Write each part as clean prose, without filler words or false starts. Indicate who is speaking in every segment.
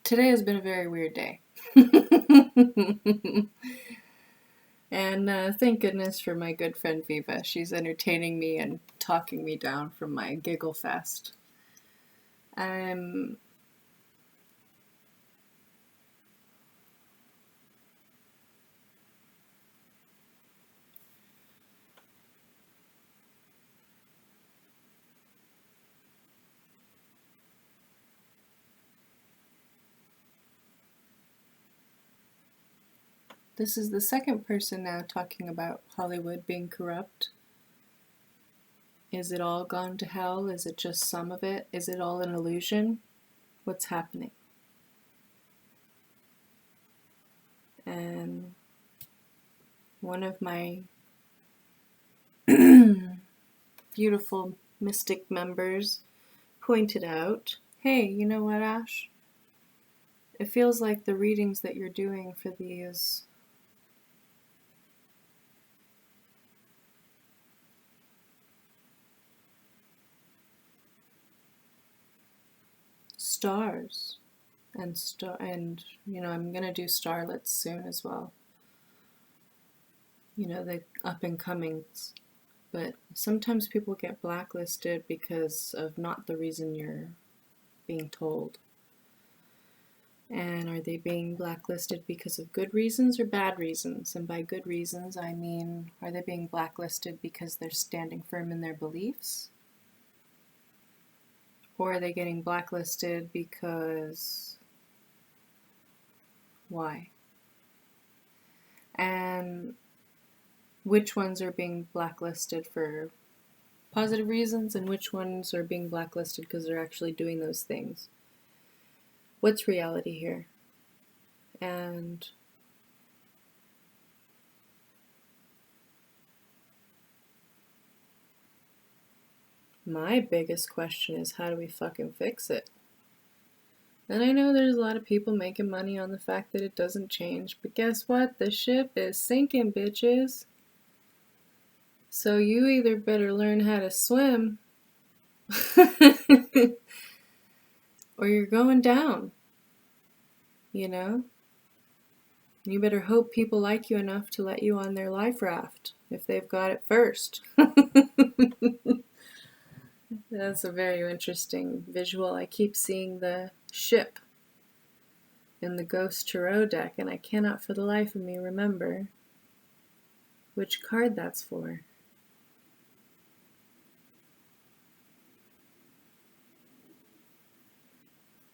Speaker 1: Today has been a very weird day. And thank goodness for my good friend Viva. She's entertaining me and talking me down from my giggle fest. I'm This is the second person now talking about Hollywood being corrupt. Is it all gone to hell? Is it just some of it? Is it all an illusion? What's happening? And one of my beautiful mystic members pointed out, hey, you know what, Ash? It feels like the readings that you're doing for these stars and I'm gonna do starlets soon as well. The up and comings. But sometimes people get blacklisted because of not the reason you're being told. And are they being blacklisted because of good reasons or bad reasons? And by good reasons, I mean, are they being blacklisted because they're standing firm in their beliefs? Or are they getting blacklisted because why? And which ones are being blacklisted for positive reasons and which ones are being blacklisted because they're actually doing those things? What's reality here? And my biggest question is, how do we fucking fix it? And I know there's a lot of people making money on the fact that it doesn't change, but guess what? The ship is sinking, bitches. So you either better learn how to swim or you're going down, You better hope people like you enough to let you on their life raft if they've got it first. That's a very interesting visual. I keep seeing the ship in the Ghost Tarot deck, and I cannot for the life of me remember which card that's for.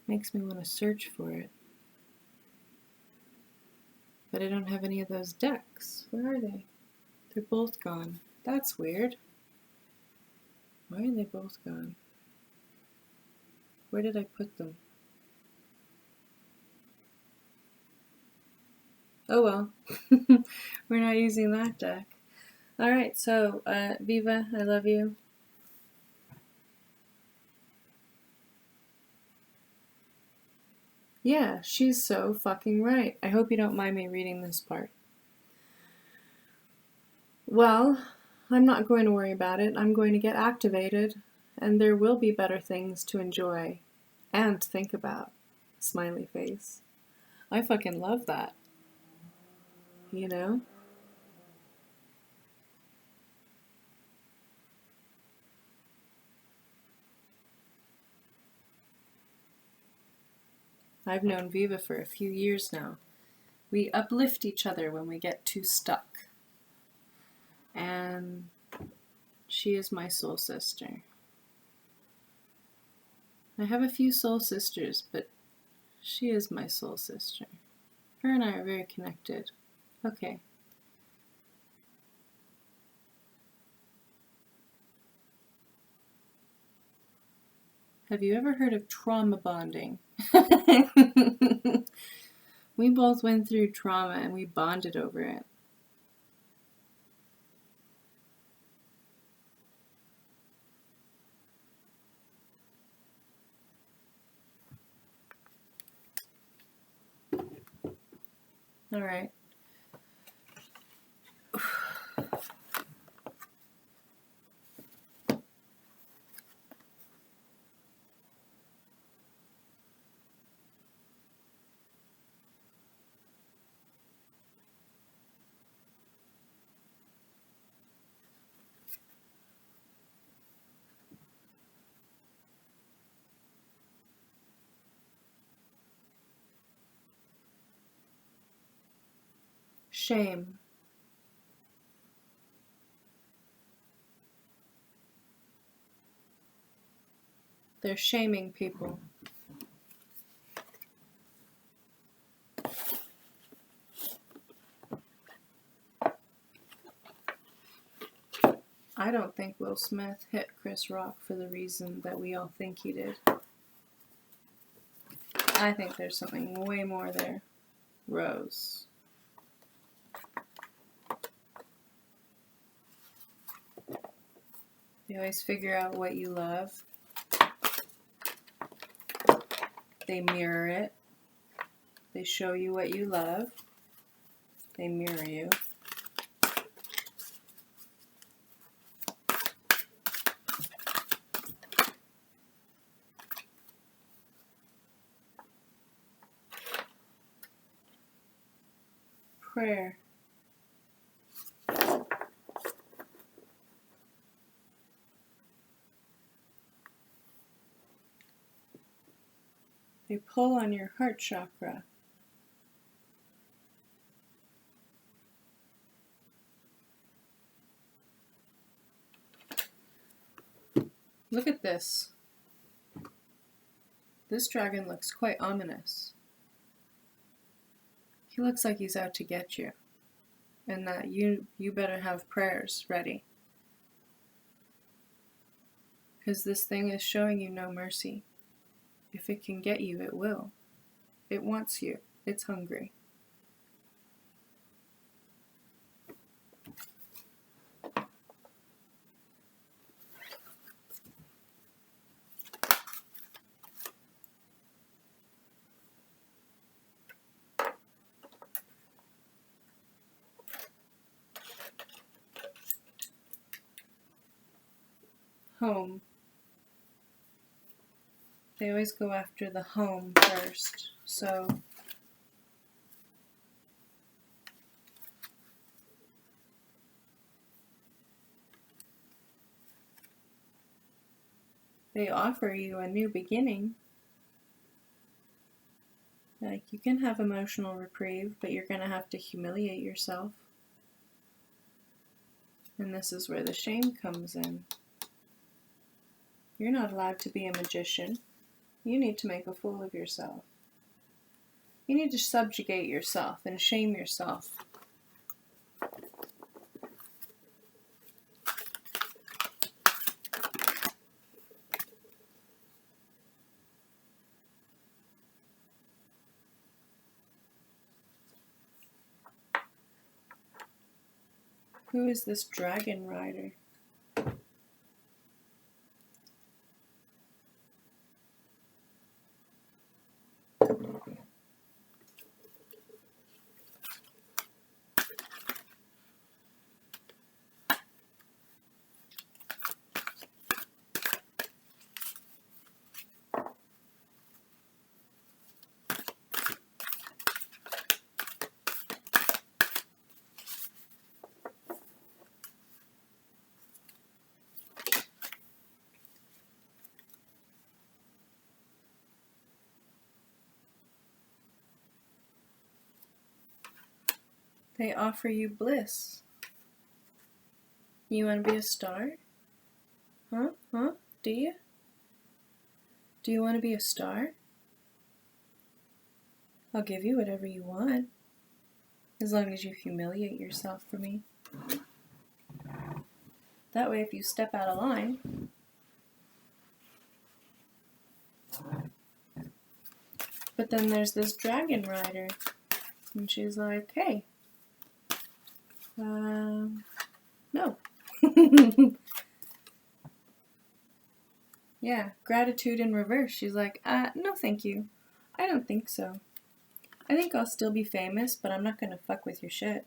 Speaker 1: Makes me want to search for it. But I don't have any of those decks. Where are they? They're both gone. That's weird. Why are they both gone? Where did I put them? Oh well. We're not using that deck. Alright, so, Viva, I love you. Yeah, she's so fucking right. I hope you don't mind me reading this part. Well, I'm not going to worry about it. I'm going to get activated, and there will be better things to enjoy and think about. Smiley face. I fucking love that. I've known Viva for a few years now. We uplift each other when we get too stuck. And she is my soul sister. I have a few soul sisters, but she is my soul sister. Her and I are very connected. Okay. Have you ever heard of trauma bonding? We both went through trauma and we bonded over it. All right. Shame. They're shaming people. I don't think Will Smith hit Chris Rock for the reason that we all think he did. I think there's something way more there. Rose. They always figure out what you love. They mirror it. They show you what you love. They mirror you. Prayer. They pull on your heart chakra. Look at this. This dragon looks quite ominous. He looks like he's out to get you, and that you better have prayers ready. Because this thing is showing you no mercy. If it can get you, it will. It wants you. It's hungry. Home. They always go after the home first, so they offer you a new beginning. Like, you can have emotional reprieve, but you're going to have to humiliate yourself. And this is where the shame comes in. You're not allowed to be a magician. You need to make a fool of yourself. You need to subjugate yourself and shame yourself. Who is this dragon rider? They offer you bliss. You want to be a star? Huh? Do you? Do you want to be a star? I'll give you whatever you want, as long as you humiliate yourself for me. That way, if you step out of line, but then there's this dragon rider, and she's like, hey, no. Yeah, gratitude in reverse. She's like, no thank you. I don't think so. I think I'll still be famous, but I'm not gonna fuck with your shit.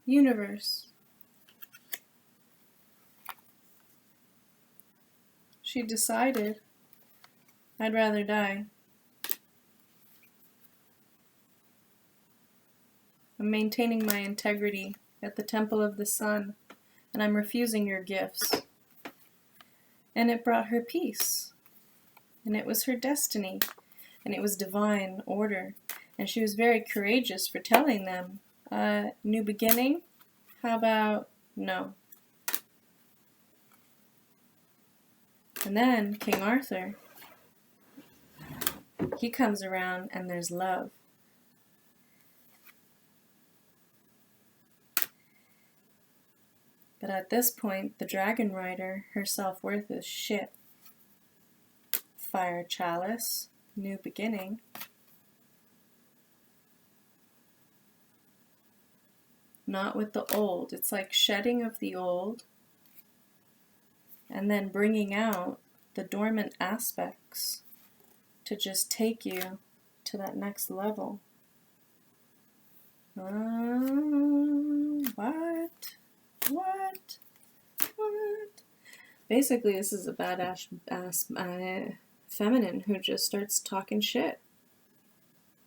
Speaker 1: Universe. She decided, I'd rather die. I'm maintaining my integrity at the temple of the sun, and I'm refusing your gifts. And it brought her peace, and it was her destiny, and it was divine order, And she was very courageous for telling them, new beginning? How about no? And then King Arthur, he comes around and there's love. But at this point, the dragon rider, her self-worth is shit. Fire chalice, new beginning. Not with the old. It's like shedding of the old and then bringing out the dormant aspects to just take you to that next level. What? Basically, this is a badass feminine who just starts talking shit.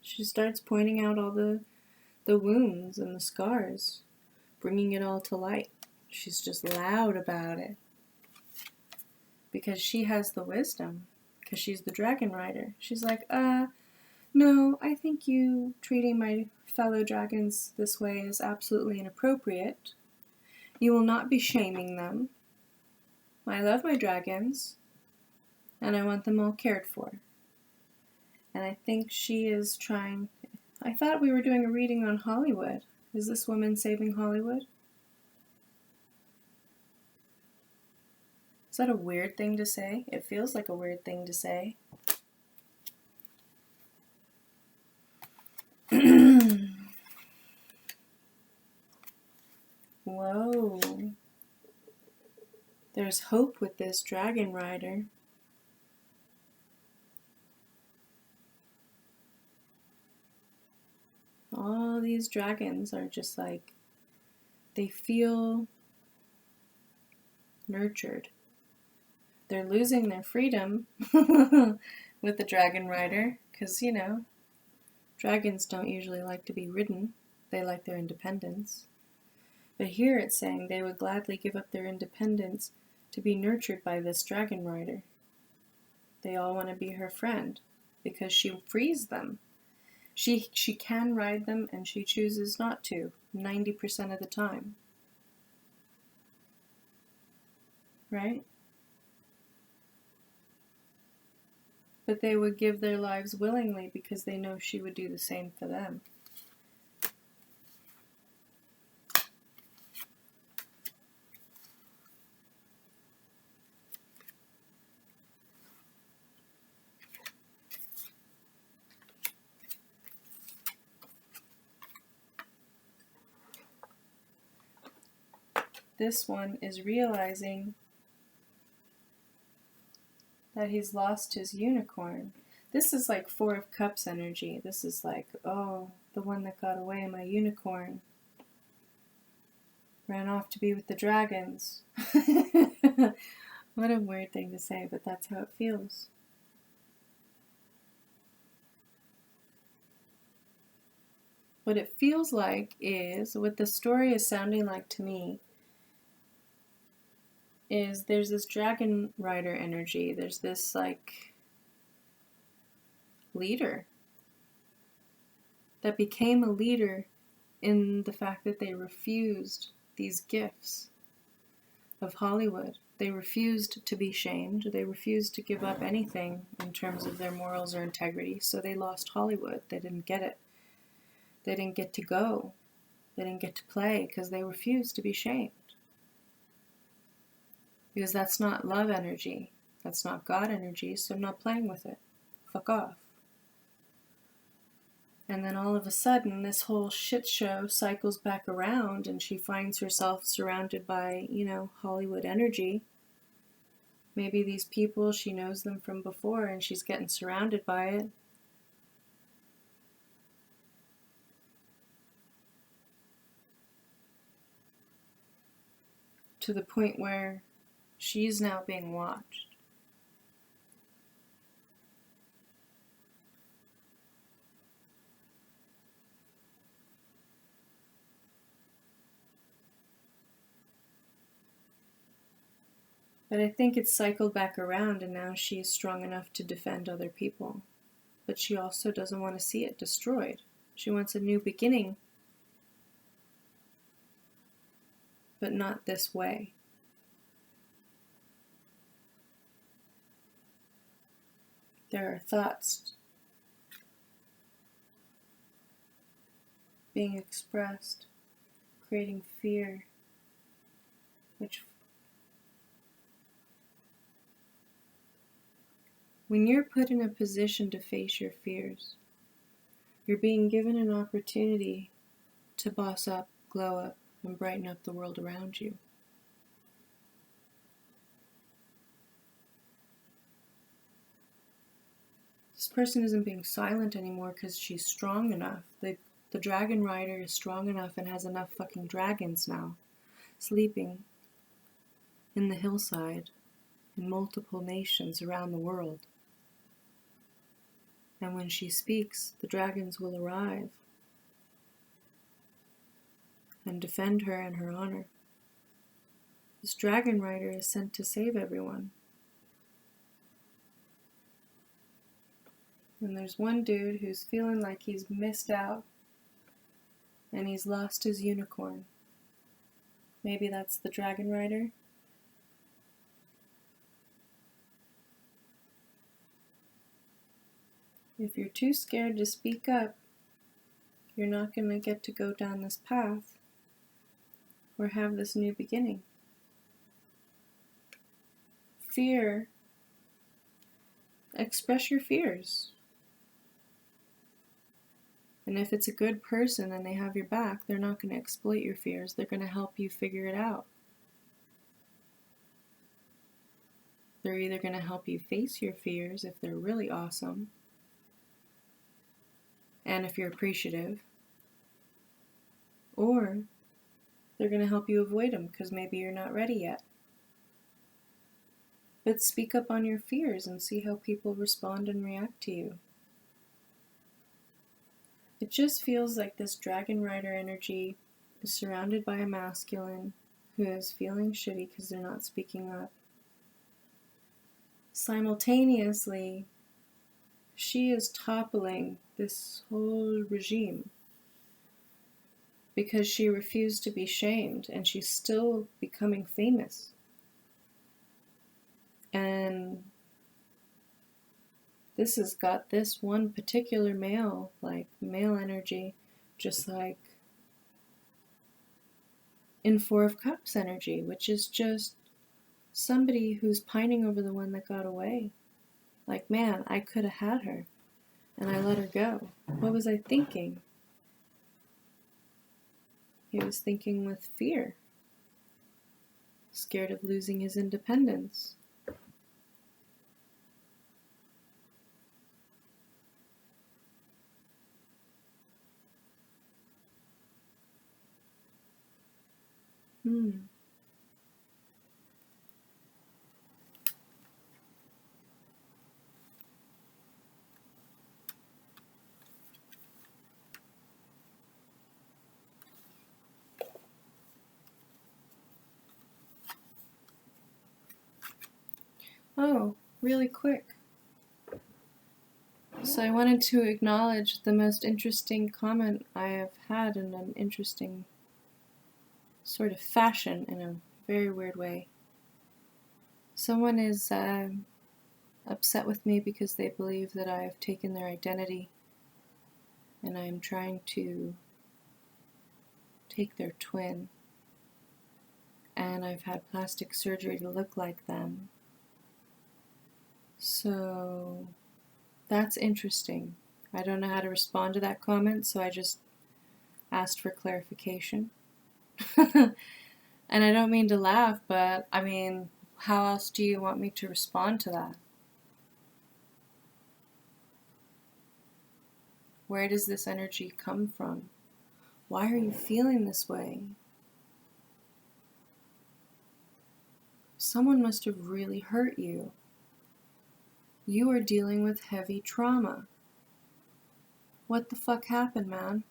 Speaker 1: She starts pointing out all the wounds and the scars, bringing it all to light. She's just loud about it. Because she has the wisdom. Because she's the dragon rider. She's like, no, I think you treating my fellow dragons this way is absolutely inappropriate. You will not be shaming them. I love my dragons, and I want them all cared for. And I think she is trying... I thought we were doing a reading on Hollywood. Is this woman saving Hollywood? Is that a weird thing to say? It feels like a weird thing to say. Whoa. There's hope with this dragon rider. All these dragons are just like, they feel nurtured. They're losing their freedom with the dragon rider, because, you know, dragons don't usually like to be ridden. They like their independence. But here it's saying they would gladly give up their independence to be nurtured by this dragon rider. They all want to be her friend because she frees them. She can ride them and she chooses not to 90% of the time. Right? But they would give their lives willingly because they know she would do the same for them. This one is realizing that he's lost his unicorn. This is like Four of Cups energy. This is like, oh, the one that got away, my unicorn, ran off to be with the dragons. What a weird thing to say, but that's how it feels. What it feels like is, what the story is sounding like to me, is there's this dragon rider energy. There's this like leader that became a leader in the fact that they refused these gifts of Hollywood. They refused to be shamed. They refused to give up anything in terms of their morals or integrity. So they lost Hollywood. They didn't get it. They didn't get to go. They didn't get to play because they refused to be shamed. Because that's not love energy. That's not God energy, so I'm not playing with it. Fuck off. And then all of a sudden, this whole shit show cycles back around and she finds herself surrounded by, you know, Hollywood energy. Maybe these people, she knows them from before and she's getting surrounded by it. To the point where she's now being watched. But I think it's cycled back around and now she's strong enough to defend other people. but she also doesn't want to see it destroyed. She wants a new beginning, but not this way. There are thoughts being expressed, creating fear, which when you're put in a position to face your fears, you're being given an opportunity to boss up, glow up, and brighten up the world around you. This person isn't being silent anymore because she's strong enough. The dragon rider is strong enough and has enough fucking dragons now, sleeping in the hillside in multiple nations around the world. And when she speaks, the dragons will arrive and defend her and her honor. This dragon rider is sent to save everyone. And there's one dude who's feeling like he's missed out and he's lost his unicorn. Maybe that's the dragon rider. If you're too scared to speak up, you're not going to get to go down this path or have this new beginning. Fear. Express your fears. And if it's a good person and they have your back, they're not going to exploit your fears. They're going to help you figure it out. They're either going to help you face your fears if they're really awesome, and if you're appreciative, or they're going to help you avoid them because maybe you're not ready yet. But speak up on your fears and see how people respond and react to you. It just feels like this dragon rider energy is surrounded by a masculine who is feeling shitty because they're not speaking up. Simultaneously, she is toppling this whole regime because she refused to be shamed, and she's still becoming famous. And this has got this one particular male energy, just like in Four of Cups energy, which is just somebody who's pining over the one that got away. Like, man, I could have had her, and I let her go. What was I thinking? He was thinking with fear, scared of losing his independence. Oh, really quick. So I wanted to acknowledge the most interesting comment I have had in an interesting sort of fashion, in a very weird way. Someone is upset with me because they believe that I have taken their identity and I am trying to take their twin, and I've had plastic surgery to look like them. So that's interesting. I don't know how to respond to that comment, so I just asked for clarification. And I don't mean to laugh, but I mean, how else do you want me to respond to that? Where does this energy come from? Why are you feeling this way? Someone must have really hurt you. You are dealing with heavy trauma. What the fuck happened, man?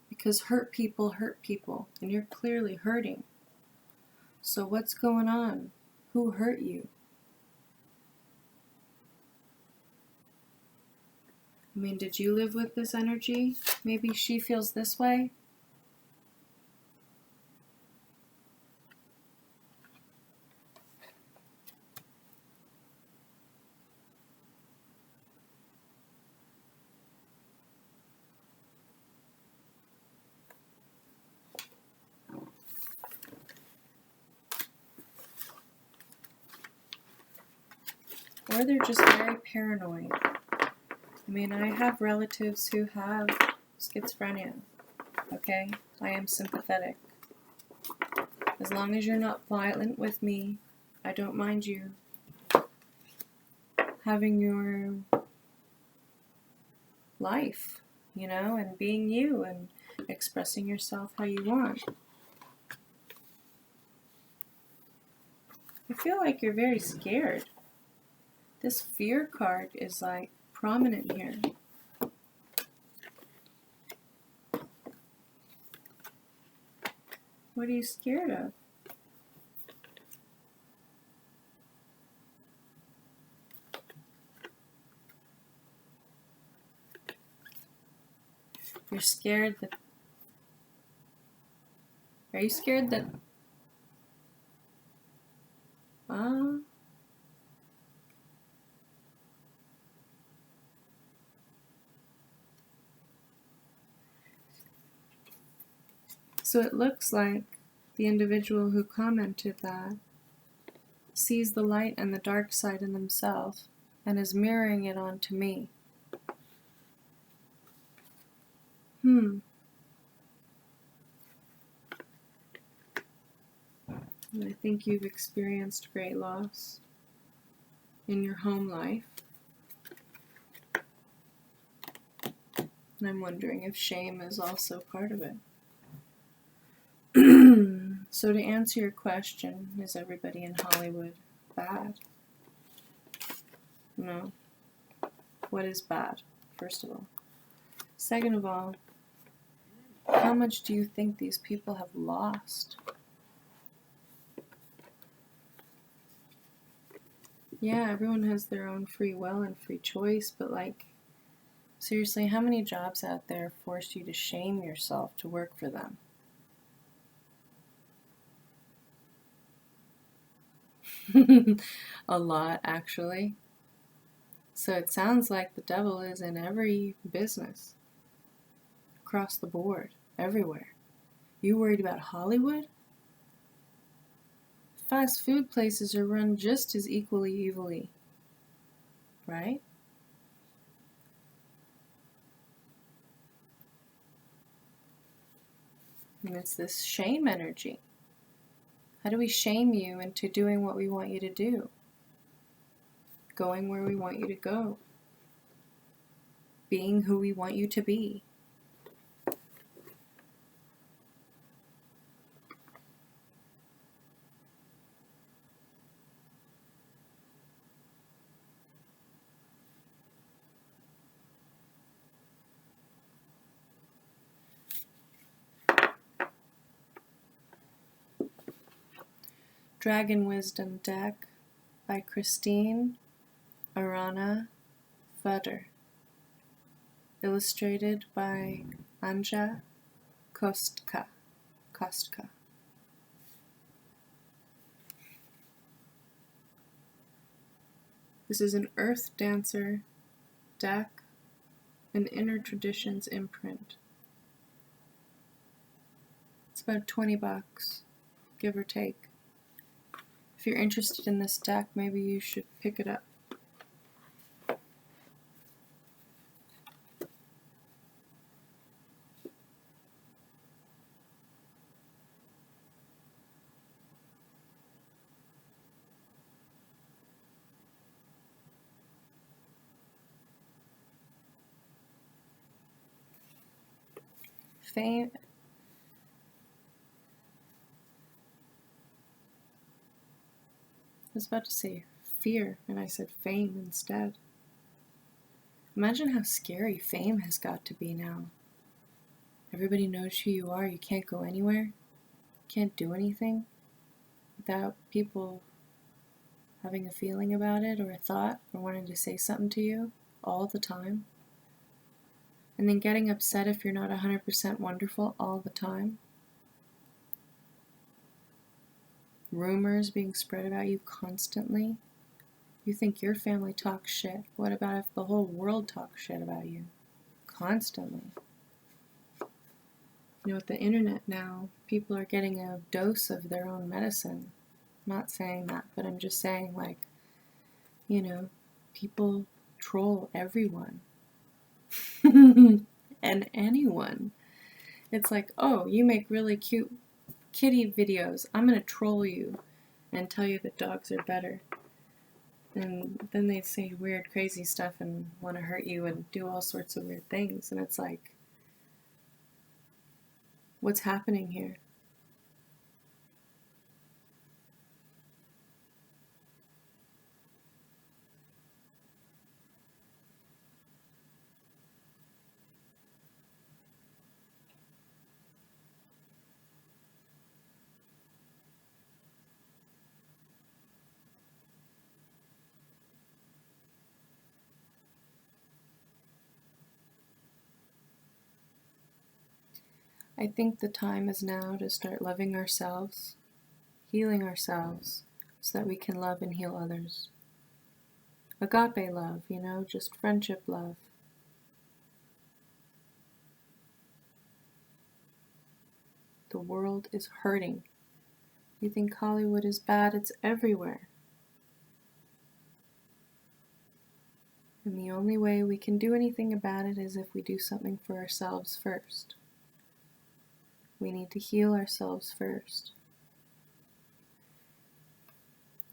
Speaker 1: Because hurt people, and you're clearly hurting. So what's going on? Who hurt you? I mean, did you live with this energy? Maybe she feels this way? Or they're just very paranoid. I mean, I have relatives who have schizophrenia, okay? I am sympathetic. As long as you're not violent with me, I don't mind you having your life, you know, and being you and expressing yourself how you want. I feel like you're very scared. This fear card is like prominent here. What are you scared of? You're scared that... Are you scared that... So it looks like the individual who commented that sees the light and the dark side in themselves and is mirroring it onto me. And I think you've experienced great loss in your home life. And I'm wondering if shame is also part of it. So to answer your question, is everybody in Hollywood bad? No. What is bad, first of all? Second of all, how much do you think these people have lost? Yeah, everyone has their own free will and free choice, but like, seriously, how many jobs out there force you to shame yourself to work for them? A lot, actually. So it sounds like the devil is in every business. Across the board. Everywhere. You worried about Hollywood? Fast food places are run just as equally evilly. Right? And it's this shame energy. How do we shame you into doing what we want you to do? Going where we want you to go. Being who we want you to be. Dragon Wisdom deck by Christine Arana Futter. Illustrated by Anja Kostka. This is an Earth Dancer deck, an Inner Traditions imprint. It's about $20, give or take. If you're interested in this deck, maybe you should pick it up. Fame. I was about to say fear, and I said fame instead. Imagine how scary fame has got to be now. Everybody knows who you are. You can't go anywhere. Can't do anything without people having a feeling about it or a thought or wanting to say something to you all the time. and then getting upset if you're not 100% wonderful all the time. Rumors being spread about you constantly. You think your family talks shit. What about if the whole world talks shit about you? Constantly. You know, with the internet now, people are getting a dose of their own medicine. I'm not saying that, but I'm just saying, like, you know, people troll everyone. And anyone. It's like, oh, you make really cute kitty videos. I'm going to troll you and tell you that dogs are better. And then they say weird, crazy stuff and want to hurt you and do all sorts of weird things. And it's like, what's happening here? I think the time is now to start loving ourselves, healing ourselves, so that we can love and heal others. Agape love, you know, just friendship love. The world is hurting. You think Hollywood is bad? It's everywhere. And the only way we can do anything about it is if we do something for ourselves first. We need to heal ourselves first.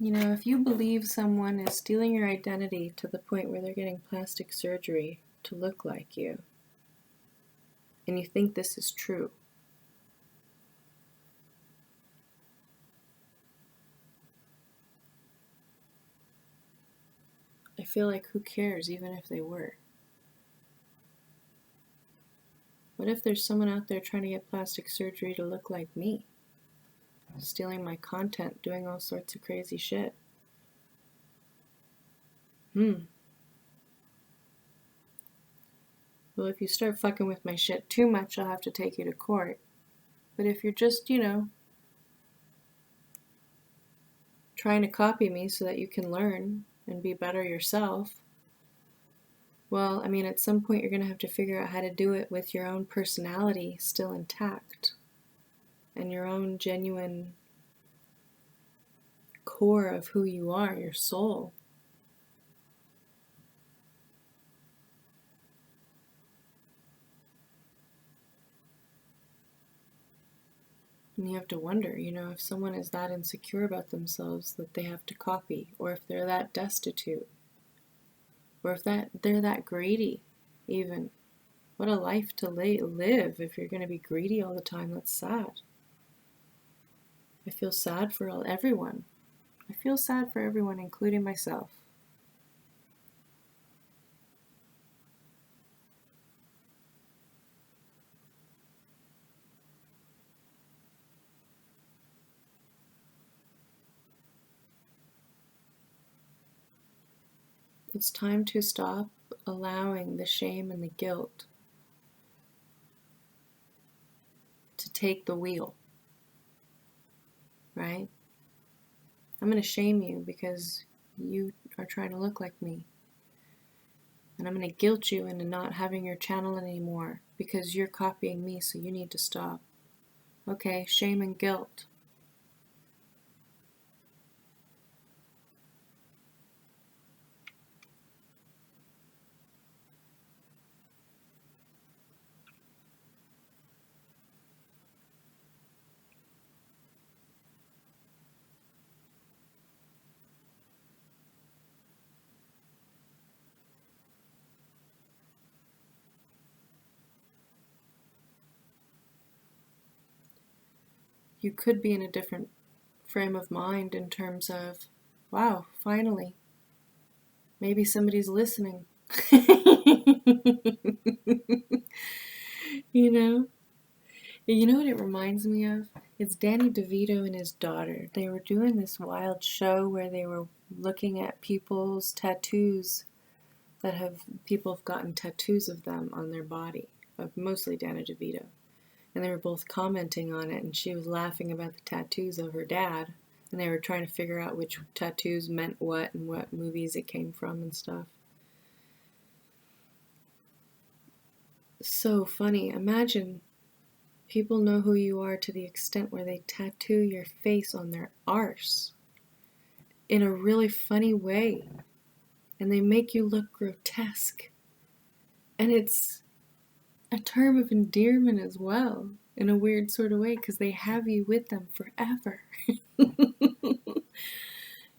Speaker 1: You know, if you believe someone is stealing your identity to the point where they're getting plastic surgery to look like you, and you think this is true, I feel like who cares even if they were? What if there's someone out there trying to get plastic surgery to look like me? Stealing my content, doing all sorts of crazy shit. Well, if you start fucking with my shit too much, I'll have to take you to court. But if you're just, you know, trying to copy me so that you can learn and be better yourself, well, I mean, at some point you're going to have to figure out how to do it with your own personality still intact and your own genuine core of who you are, your soul. And you have to wonder, you know, if someone is that insecure about themselves that they have to copy, or if they're that destitute, or if they're that greedy, even. What a life to live if you're going to be greedy all the time. That's sad. I feel sad for everyone. I feel sad for everyone, including myself. It's time to stop allowing the shame and the guilt to take the wheel, right? I'm going to shame you because you are trying to look like me. And I'm going to guilt you into not having your channel anymore because you're copying me, so you need to stop. Okay, shame and guilt. You could be in a different frame of mind in terms of, wow, finally, maybe somebody's listening. You know? You know what it reminds me of? It's Danny DeVito and his daughter. They were doing this wild show where they were looking at people's tattoos people have gotten tattoos of them on their body, of mostly Danny DeVito. And they were both commenting on it, and she was laughing about the tattoos of her dad, and they were trying to figure out which tattoos meant what and what movies it came from and stuff. So funny. Imagine people know who you are to the extent where they tattoo your face on their arse in a really funny way, and they make you look grotesque. And it's a term of endearment as well, in a weird sort of way, because they have you with them forever.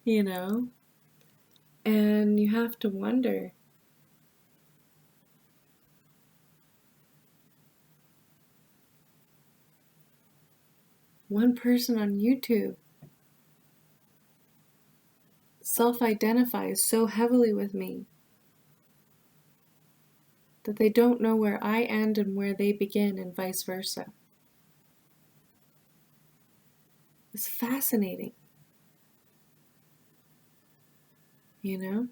Speaker 1: You know? And you have to wonder, one person on YouTube self-identifies so heavily with me that they don't know where I end and where they begin, and vice versa. It's fascinating. You know?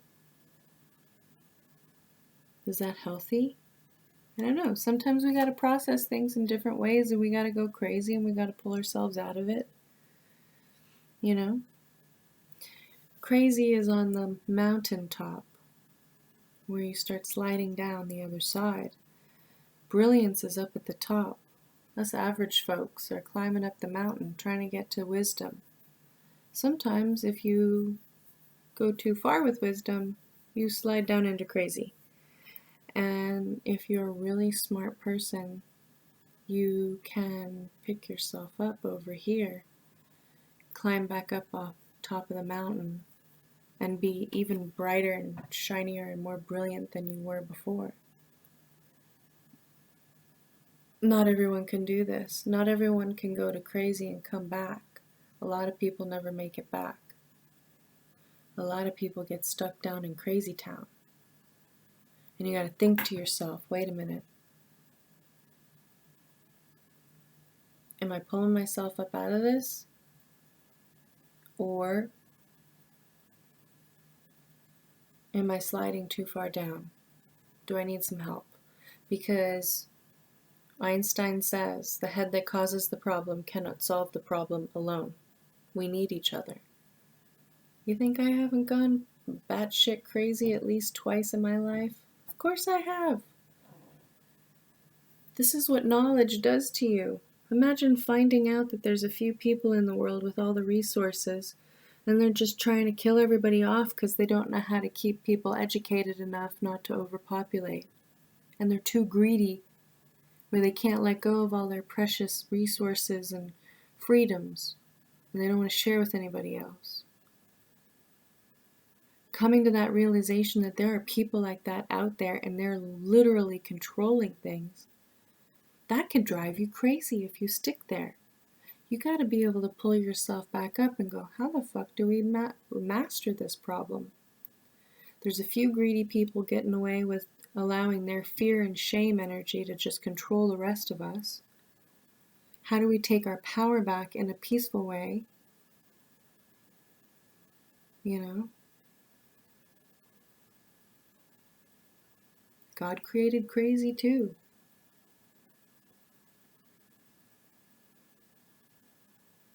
Speaker 1: Is that healthy? I don't know. Sometimes we gotta process things in different ways, and we gotta go crazy, and we gotta pull ourselves out of it. You know? Crazy is on the mountaintop, where you start sliding down the other side. Brilliance is up at the top. Us average folks are climbing up the mountain, trying to get to wisdom. Sometimes, if you go too far with wisdom, you slide down into crazy. And if you're a really smart person, you can pick yourself up over here, climb back up off top of the mountain, and be even brighter and shinier and more brilliant than you were before. Not everyone can do this. Not everyone can go to crazy and come back. A lot of people never make it back. A lot of people get stuck down in crazy town. And you gotta think to yourself, wait a minute. Am I pulling myself up out of this? Or am I sliding too far down? Do I need some help? Because Einstein says the head that causes the problem cannot solve the problem alone. We need each other. You think I haven't gone batshit crazy at least twice in my life? Of course I have. This is what knowledge does to you. Imagine finding out that there's a few people in the world with all the resources, and they're just trying to kill everybody off because they don't know how to keep people educated enough not to overpopulate. And they're too greedy, where they can't let go of all their precious resources and freedoms, and they don't want to share with anybody else. Coming to that realization that there are people like that out there, and they're literally controlling things, that can drive you crazy if you stick there. You got to be able to pull yourself back up and go, how the fuck do we master this problem? There's a few greedy people getting away with allowing their fear and shame energy to just control the rest of us. How do we take our power back in a peaceful way? You know? God created crazy too.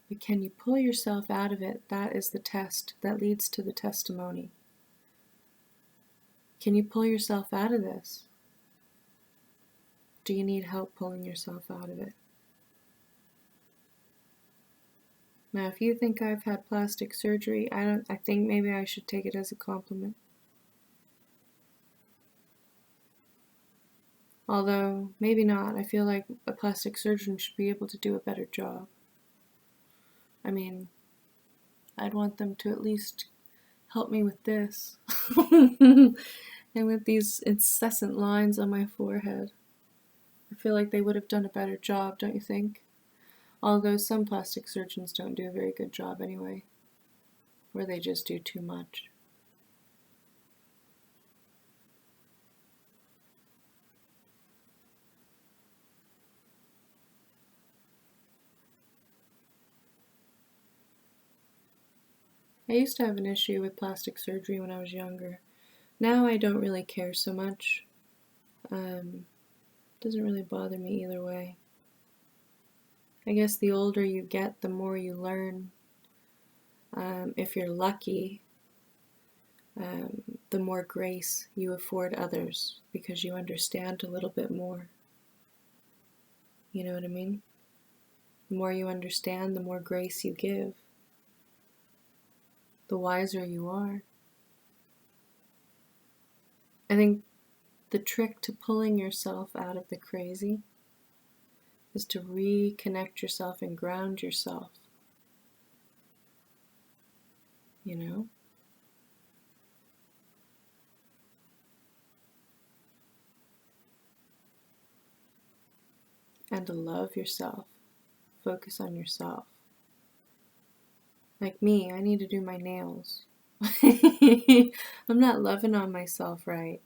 Speaker 1: But can you pull yourself out of it? That is the test that leads to the testimony. Can you pull yourself out of this? Do you need help pulling yourself out of it? Now, if you think I've had plastic surgery, I think maybe I should take it as a compliment. Although, maybe not. I feel like a plastic surgeon should be able to do a better job. I mean, I'd want them to at least help me with this. And with these incessant lines on my forehead. I feel like they would have done a better job, don't you think? Although some plastic surgeons don't do a very good job anyway. Or they just do too much. I used to have an issue with plastic surgery when I was younger. Now I don't really care so much. Doesn't really bother me either way. I guess the older you get, the more you learn. If you're lucky, the more grace you afford others because you understand a little bit more. You know what I mean? The more you understand, the more grace you give. The wiser you are. I think the trick to pulling yourself out of the crazy is to reconnect yourself and ground yourself. You know? And to love yourself. Focus on yourself. Like me, I need to do my nails. I'm not loving on myself right.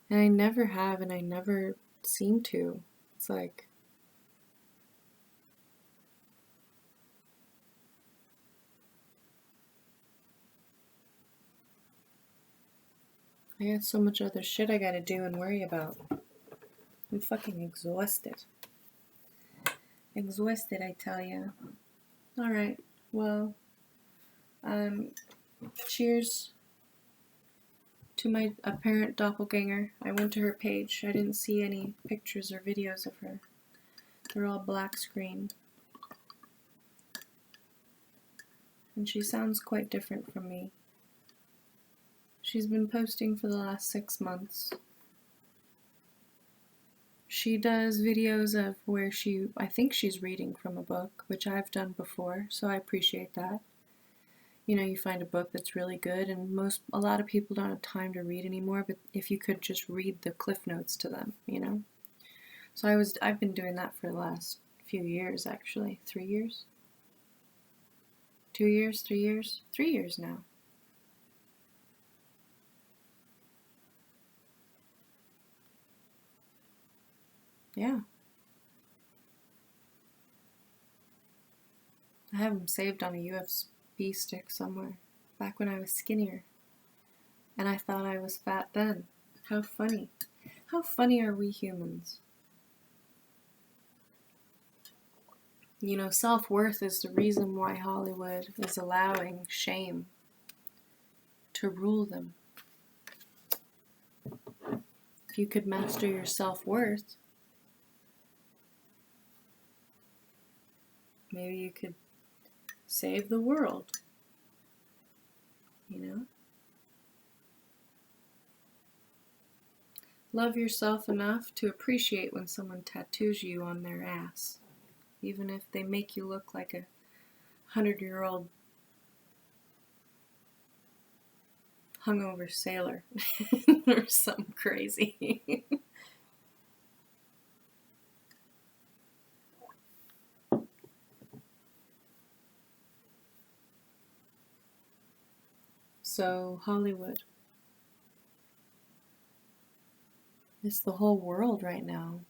Speaker 1: And I never have, and I never seem to. It's like, I got so much other shit I gotta do and worry about. I'm fucking exhausted. Exhausted, I tell you. Alright, well, cheers to my apparent doppelganger. I went to her page. I didn't see any pictures or videos of her. They're all black screen. And she sounds quite different from me. She's been posting for the last 6 months. She does videos of where I think she's reading from a book, which I've done before, so I appreciate that. You know, you find a book that's really good, and a lot of people don't have time to read anymore, but if you could just read the cliff notes to them, you know? So I've been doing that for the last few years, actually. 3 years? 2 years? 3 years? 3 years now. Yeah. I have them saved on a USB stick somewhere, back when I was skinnier. And I thought I was fat then. How funny. How funny are we humans? You know, self-worth is the reason why Hollywood is allowing shame to rule them. If you could master your self-worth, maybe you could save the world. You know? Love yourself enough to appreciate when someone tattoos you on their ass. Even if they make you look like a 100-year-old hungover sailor or something crazy. So, Hollywood. It's the whole world right now.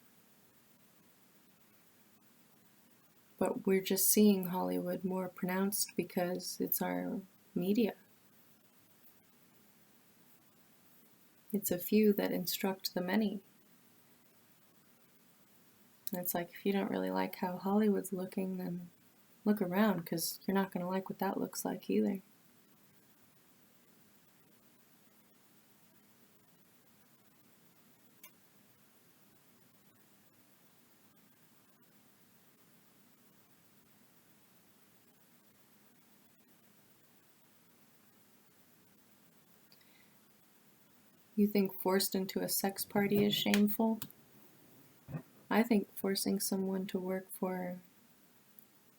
Speaker 1: But we're just seeing Hollywood more pronounced because it's our media. It's a few that instruct the many. And it's like, if you don't really like how Hollywood's looking, then look around, because you're not going to like what that looks like either. You think forced into a sex party is shameful? I think forcing someone to work for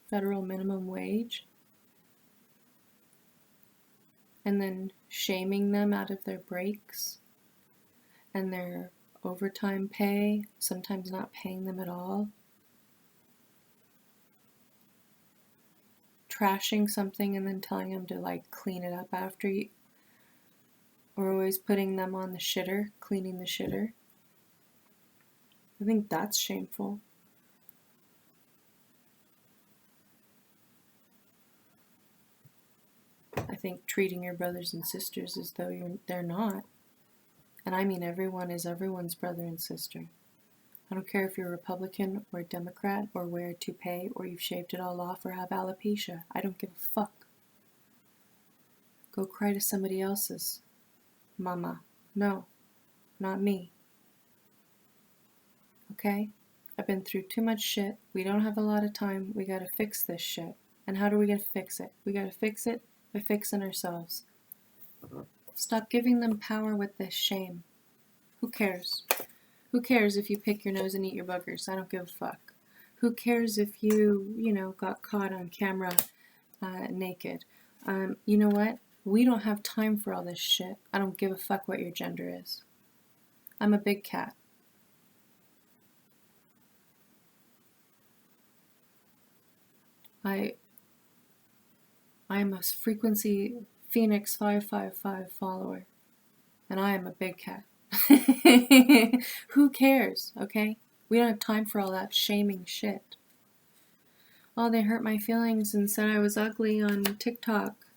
Speaker 1: federal minimum wage and then shaming them out of their breaks and their overtime pay, sometimes not paying them at all, trashing something and then telling them to like clean it up after you, or always putting them on the shitter, cleaning the shitter. I think that's shameful. I think treating your brothers and sisters as though they're not. And I mean everyone is everyone's brother and sister. I don't care if you're Republican or Democrat or wear a toupee or you've shaved it all off or have alopecia. I don't give a fuck. Go cry to somebody else's mama. No, not me. Okay? I've been through too much shit. We don't have a lot of time. We gotta fix this shit. And how do we gotta fix it? We gotta fix it by fixing ourselves. Stop giving them power with this shame. Who cares? Who cares if you pick your nose and eat your boogers? I don't give a fuck. Who cares if you got caught on camera naked? You know what? We don't have time for all this shit. I don't give a fuck what your gender is. I'm a big cat. I am a frequency Phoenix 555 follower, and I am a big cat. Who cares, okay? We don't have time for all that shaming shit. Oh, they hurt my feelings and said I was ugly on TikTok.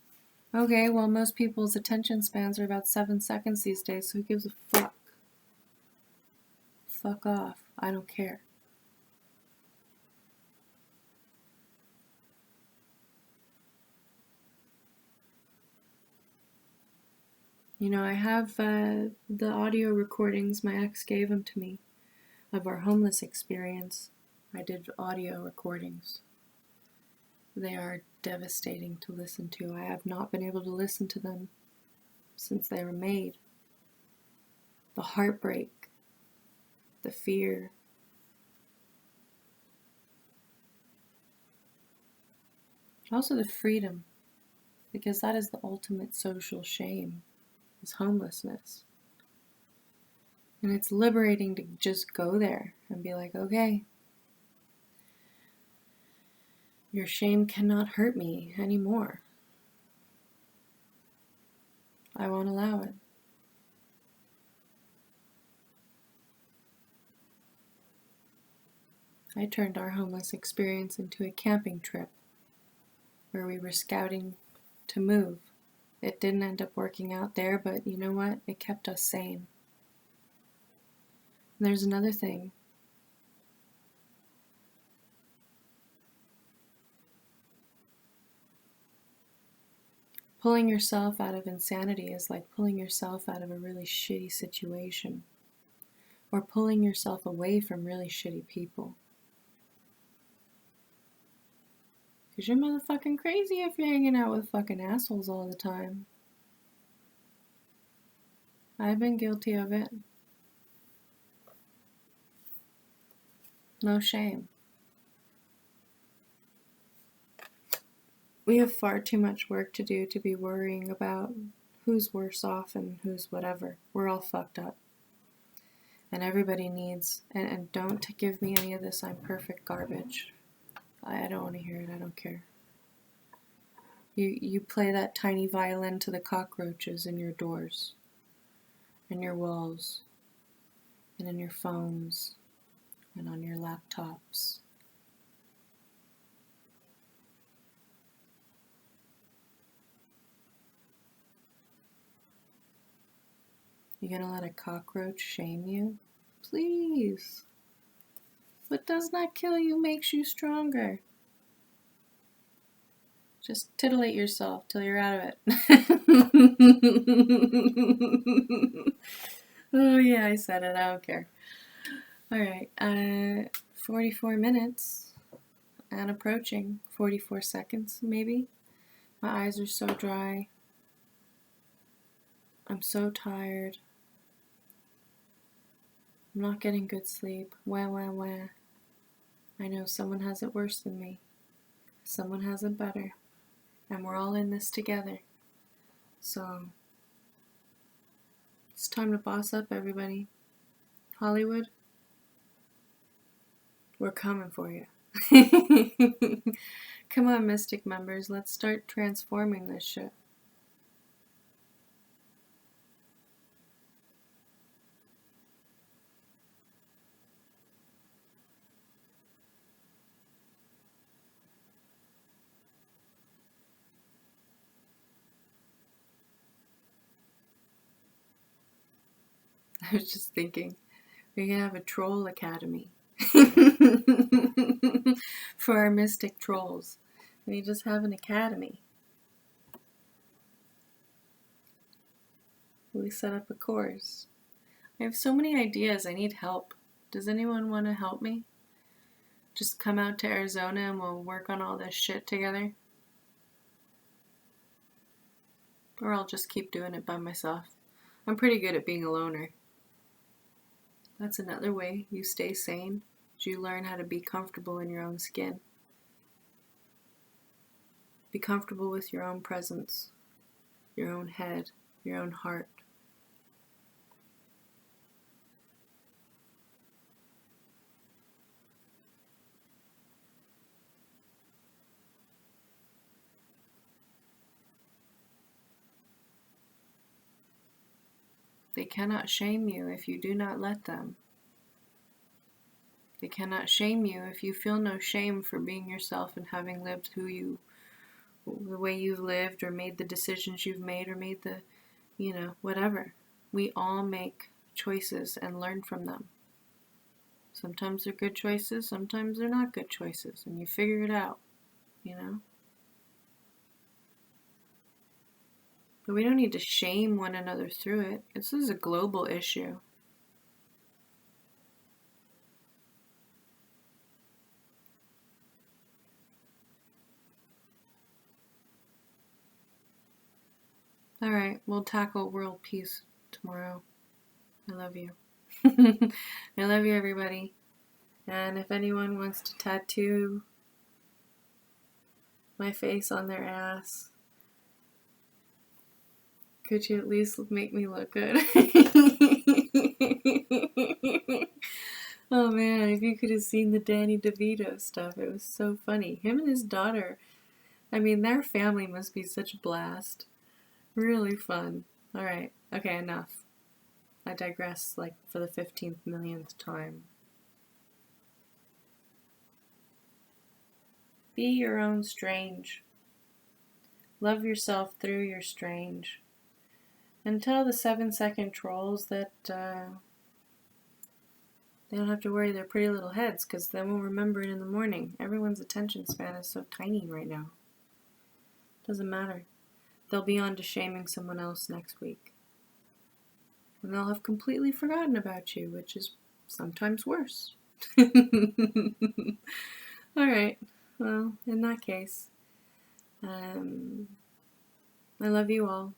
Speaker 1: Okay, well, most people's attention spans are about 7 seconds these days, so who gives a fuck? Fuck off. I don't care. You know, I have the audio recordings. My ex gave them to me of our homeless experience. I did audio recordings. They are devastating to listen to. I have not been able to listen to them since they were made. The heartbreak, the fear. Also the freedom, because that is the ultimate social shame, is homelessness. And it's liberating to just go there and be like, okay, your shame cannot hurt me anymore. I won't allow it. I turned our homeless experience into a camping trip where we were scouting to move. It didn't end up working out there, but you know what? It kept us sane. And there's another thing. Pulling yourself out of insanity is like pulling yourself out of a really shitty situation, or pulling yourself away from really shitty people. Because you're motherfucking crazy if you're hanging out with fucking assholes all the time. I've been guilty of it. No shame. We have far too much work to do to be worrying about who's worse off and who's whatever. We're all fucked up. And everybody needs, and don't give me any of this I'm perfect garbage. I don't want to hear it. I don't care. You play that tiny violin to the cockroaches in your doors, in your walls, and in your phones, and on your laptops. You gonna let a cockroach shame you? Please. What does not kill you makes you stronger. Just titillate yourself till you're out of it. Oh yeah, I said it. I don't care. Alright, 44 minutes and approaching 44 seconds, maybe. My eyes are so dry. I'm so tired. I'm not getting good sleep. Wah, wah, wah. I know someone has it worse than me. Someone has it better. And we're all in this together. So, it's time to boss up, everybody. Hollywood, we're coming for you. Come on, Mystic members, let's start transforming this shit. I was just thinking, we can have a troll academy for our mystic trolls. We just have an academy. We set up a course. I have so many ideas. I need help. Does anyone want to help me? Just come out to Arizona and we'll work on all this shit together. Or I'll just keep doing it by myself. I'm pretty good at being a loner. That's another way you stay sane, is you learn how to be comfortable in your own skin. Be comfortable with your own presence, your own head, your own heart. They cannot shame you if you do not let them. They cannot shame you if you feel no shame for being yourself and having lived the way you've lived, or made the decisions you've made, or made the, whatever. We all make choices and learn from them. Sometimes they're good choices, sometimes they're not good choices, and you figure it out, But we don't need to shame one another through it. This is a global issue. Alright, we'll tackle world peace tomorrow. I love you. I love you, everybody. And if anyone wants to tattoo my face on their ass, could you at least make me look good? Oh man, if you could have seen the Danny DeVito stuff, it was so funny. Him and his daughter, their family must be such a blast. Really fun. Alright, okay, enough. I digress for the 15th millionth time. Be your own strange. Love yourself through your strange. And tell the 7-second trolls that they don't have to worry their pretty little heads, because then we'll remember it in the morning. Everyone's attention span is so tiny right now. Doesn't matter. They'll be on to shaming someone else next week. And they'll have completely forgotten about you, which is sometimes worse. Alright, well, in that case, I love you all.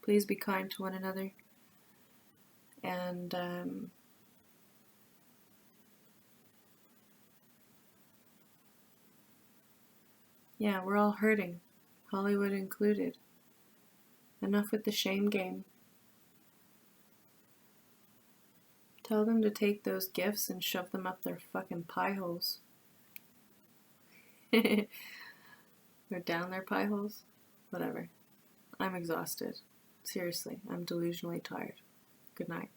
Speaker 1: Please be kind to one another. And, yeah, we're all hurting, Hollywood included. Enough with the shame game. Tell them to take those gifts and shove them up their fucking pie holes. Or down their pie holes. Whatever. I'm exhausted. Seriously, I'm delusionally tired. Good night.